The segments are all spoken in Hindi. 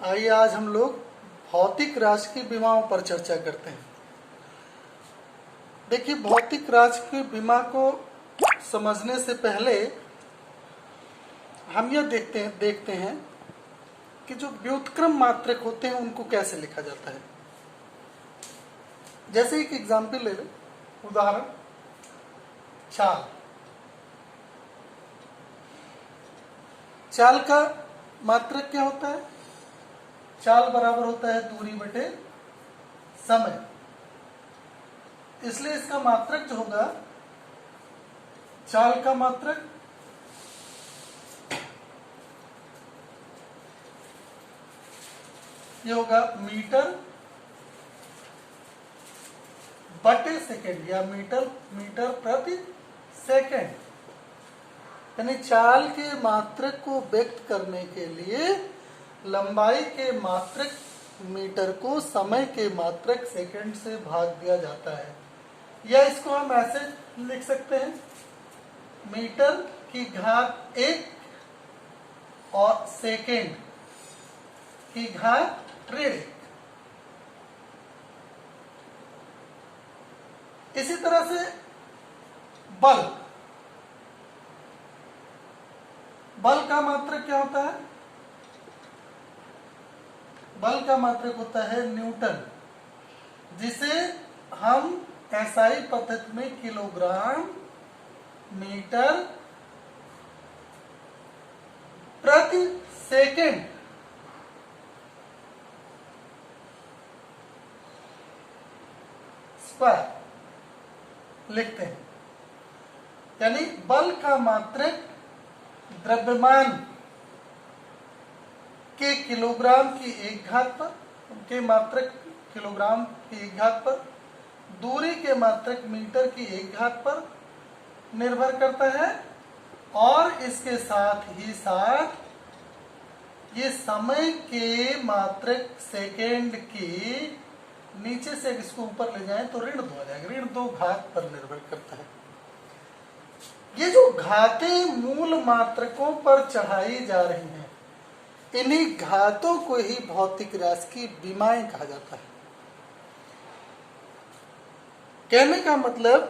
आइए आज हम लोग भौतिक राशि की विमाओं पर चर्चा करते हैं। देखिए, भौतिक राशि की विमा को समझने से पहले हम यह देखते हैं कि जो व्युत्क्रम मात्रक होते हैं उनको कैसे लिखा जाता है। जैसे एक एग्जाम्पल ले लें, उदाहरण चाल। चाल का मात्रक क्या होता है? चाल बराबर होता है दूरी बटे समय। इसलिए इसका मात्रक जो होगा, चाल का मात्रक ये होगा मीटर बटे सेकेंड या मीटर प्रति सेकेंड। यानी चाल के मात्रक को व्यक्त करने के लिए लंबाई के मात्रक मीटर को समय के मात्रक सेकेंड से भाग दिया जाता है। या इसको हम ऐसे लिख सकते हैं, मीटर की घात 1 और सेकेंड की घात 1.5। इसी तरह से बल का मात्रक क्या होता है? बल का मात्रक होता है न्यूटन, जिसे हम एसआई पद्धति में किलोग्राम मीटर प्रति सेकेंड स्क्वायर लिखते हैं। यानी बल का मात्रक द्रव्यमान के किलोग्राम की 1 घात पर के मात्रक किलोग्राम की 1 घात पर, दूरी के मात्रक मीटर की 1 घात पर निर्भर करता है। और इसके साथ ही साथ ये समय के मात्रक सेकेंड की, नीचे से इसको ऊपर ले जाएं तो ऋण 2 आ जाएगा, ऋण 2 घात पर निर्भर करता है। ये जो घातें मूल मात्रकों पर चढ़ाई जा रही हैं, इन्हीं घातों को ही भौतिक राशि की विमाएं कहा जाता है। कहने का मतलब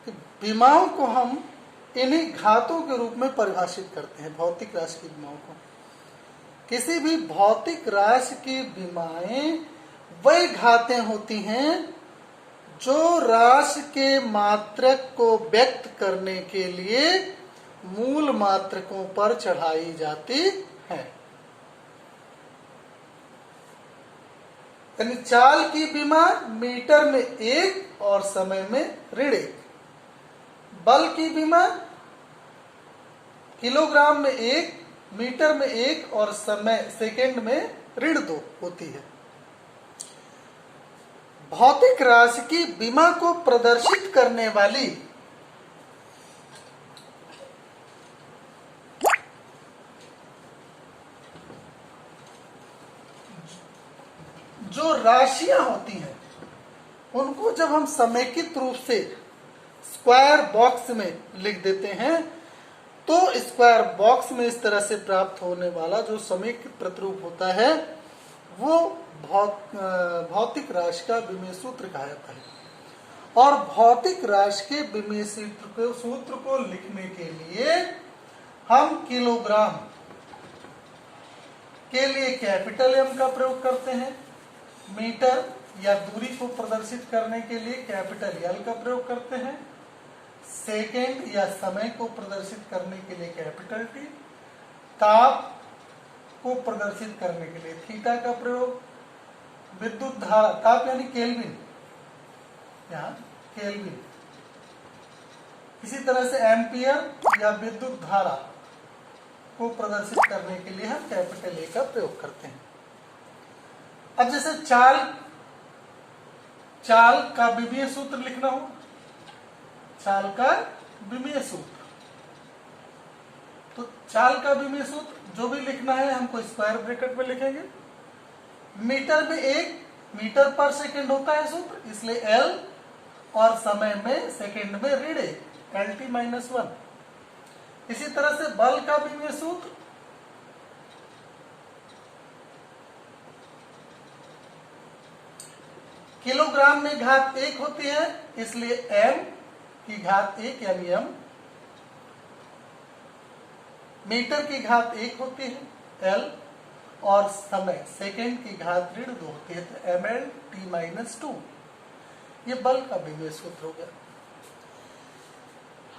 कि विमाओं को हम इन्हीं घातों के रूप में परिभाषित करते हैं। भौतिक राशि की विमाओं को, किसी भी भौतिक राशि की विमाएं वही घातें होती हैं जो राशि के मात्रक को व्यक्त करने के लिए मूल मात्रकों पर चढ़ाई जाती है। यानी चाल की विमा मीटर में 1 और समय में ऋण 1। बल की विमा किलोग्राम में 1, मीटर में 1 और समय सेकेंड में ऋण 2 होती है। भौतिक राशि की विमा को प्रदर्शित करने वाली जो राशियां होती हैं, उनको जब हम समेकित रूप से स्क्वायर बॉक्स में लिख देते हैं, तो स्क्वायर बॉक्स में इस तरह से प्राप्त होने वाला जो समेकित प्रतिरूप होता है, वो भौतिक राशि का विमेय सूत्र कहा जाता है। और भौतिक राशि के विमेय सूत्र को लिखने के लिए हम किलोग्राम के लिए कैपिटल एम का प्रयोग करते हैं, मीटर या दूरी को प्रदर्शित करने के लिए कैपिटल एल का प्रयोग करते हैं, सेकेंड या समय को प्रदर्शित करने के लिए कैपिटल टी, ताप को प्रदर्शित करने के लिए थीटा का प्रयोग, विद्युत धारा, ताप यानी केल्विन, यहाँ केल्विन, इसी तरह से एम्पियर या विद्युत धारा को प्रदर्शित करने के लिए हम कैपिटल ए का प्रयोग करते हैं। अब जैसे चाल का विमीय सूत्र लिखना हो, चाल का विमीय सूत्र, तो चाल का विमीय सूत्र जो भी लिखना है हमको स्क्वायर ब्रैकेट में लिखेंगे। मीटर में 1 मीटर पर सेकेंड होता है सूत्र, इसलिए एल, और समय में सेकेंड में ऋण 1 LT-1। इसी तरह से बल का विमीय सूत्र किलोग्राम में घात 1 होती है, इसलिए m की घात 1 यानी m। मीटर की घात 1 होती है l, और समय सेकेंड की घात ऋण 2 होती है, तो ml t-2। ये बल का विमीय सूत्र हो गया।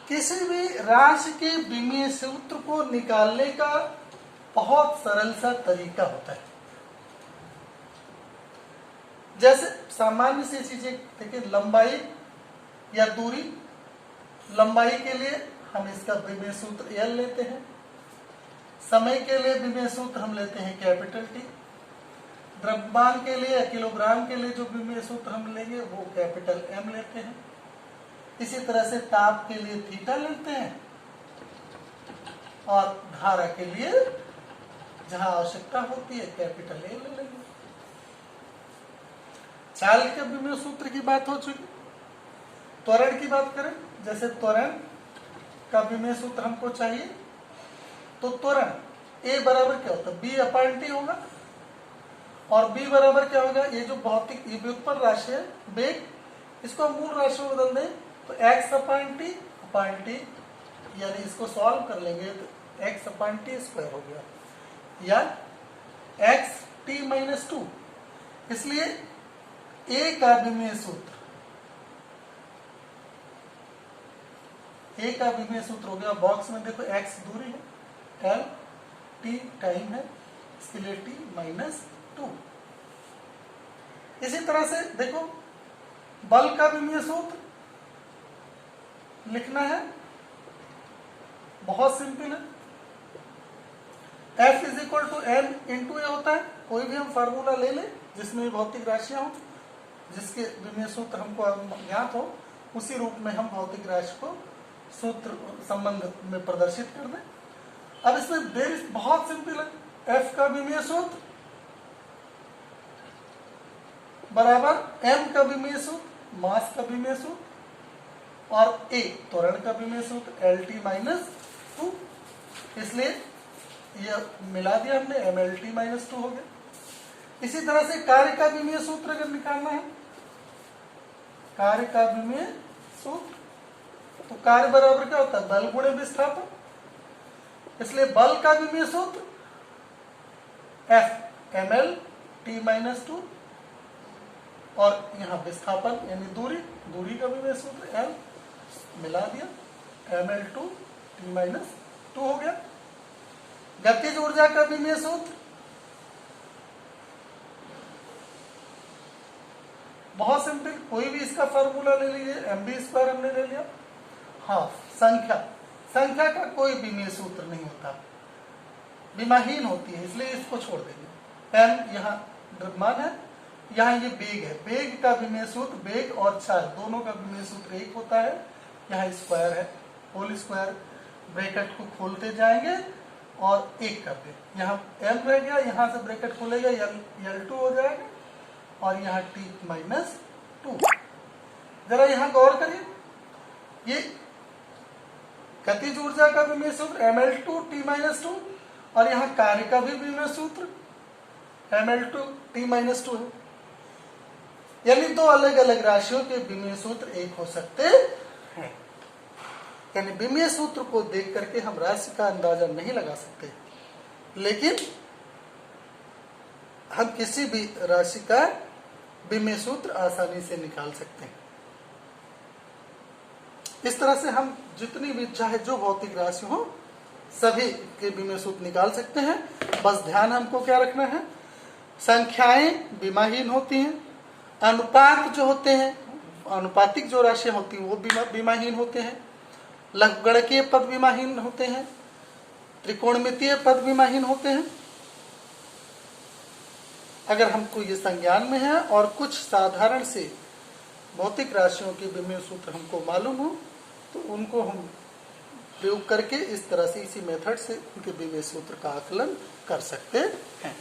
किसी भी राशि के विमीय सूत्र को निकालने का बहुत सरल सा तरीका होता है। जैसे सामान्य सी चीजें देखिए, लंबाई या दूरी, लंबाई के लिए हम इसका विमीय सूत्र L लेते हैं, समय के लिए विमीय सूत्र हम लेते हैं कैपिटल T, द्रव्यमान के लिए या किलोग्राम के लिए जो विमीय सूत्र हम लेंगे वो कैपिटल M लेते हैं। इसी तरह से ताप के लिए थीटा लेते हैं, और धारा के लिए जहां आवश्यकता होती है कैपिटल A ले लेंगे। चाल के विमीय सूत्र की बात हो चुकी। त्वरण की बात करें, जैसे त्वरण का विमीय सूत्र हमको चाहिए, तो त्वरण A बराबर क्या होता है, B/T होगा, और B बराबर क्या होगा, ये जो भौतिक ये व्युत्पन्न राशि है वेग, इसको हम मूल राशि में बदल दें तो x/t यानी इसको सॉल्व कर लेंगे तो x/t² हो गया, या x t-2। इसलिए A का विमीय सूत्र, A का विमीय सूत्र हो गया, बॉक्स में देखो x दूरी है, l t टाइम है, इसके लिए t-2। इसी तरह से देखो बल का विमीय सूत्र लिखना है, बहुत सिंपल है। F = m × A होता है। कोई भी हम फार्मूला ले लें जिसमें भौतिक राशियां हो, जिसके विमीय सूत्र हमको ज्ञात हो, उसी रूप में हम भौतिक राशि को सूत्र संबंध में प्रदर्शित कर दें। अब इसमें बहुत सिंपल है। F का विमीय सूत्र बराबर m का विमीय सूत्र, मास का विमीय सूत्र, और A त्वरण का विमीय सूत्र L-T-2। इसलिए यह मिला दिया हमने, mL-T-2 हो गया। इसी तरह से कार्य का विमीय सूत्र अगर निकालना है, कार्य का विमीय सूत्र, तो कार्य बराबर क्या होता है, बल गुणे विस्थापन। इसलिए बल का विमीय सूत्र F mL-T-2, और यहां विस्थापन यानी दूरी का विमीय सूत्र L, मिला दिया, mL/T-2 हो गया। गतिज ऊर्जा का विमीय सूत्र बहुत सिंपल, कोई भी इसका फार्मूला ले लीजिए, mv² हमने ले लिया। हाँ, संख्या का कोई विमीय सूत्र नहीं होता, विमाहीन होती है, इसलिए इसको छोड़ देंगे। m यहाँ द्रव्यमान है, यहाँ ये वेग है, वेग का विमीय सूत्र, वेग और चाल दोनों का विमीय सूत्र एक होता है। यहाँ स्क्वायर है, होल स्क्वायर, ब्रैकेट को खोलते जाएंगे और एक कर दे, यहाँ m रह गया, यहाँ से ब्रैकेट खोलेगा L2 हो जाएगा, और यहाँ t-2। जरा यहाँ गौर करिए, ये गतिज ऊर्जा का विमीय सूत्र mL/T-2, और यहाँ कार्य का भी विमीय सूत्र mL/T-2 है। यानी दो अलग अलग राशियों के विमीय सूत्र एक हो सकते हैं। यानी विमीय सूत्र को देख करके हम राशि का अंदाजा नहीं लगा सकते, लेकिन हम किसी भी राशि का विमीय सूत्र आसानी से निकाल सकते हैं। इस तरह से हम जितनी भी चाहे जो भौतिक राशि हो सभी के विमीय सूत्र निकाल सकते हैं। बस ध्यान हमको क्या रखना है, संख्याएं विमाहीन होती हैं, अनुपात जो होते हैं, अनुपातिक जो राशियां होती हैं वो विमाहीन होते हैं, लघुगणकीय पद विमाहीन होते हैं, त्रिकोणमितीय पद विमाहीन होते हैं। अगर हमको ये संज्ञान में है और कुछ साधारण से भौतिक राशियों के विमीय सूत्र हमको मालूम हो, तो उनको हम प्रयोग करके इस तरह से, इसी मेथड से उनके विमीय सूत्र का आकलन कर सकते हैं।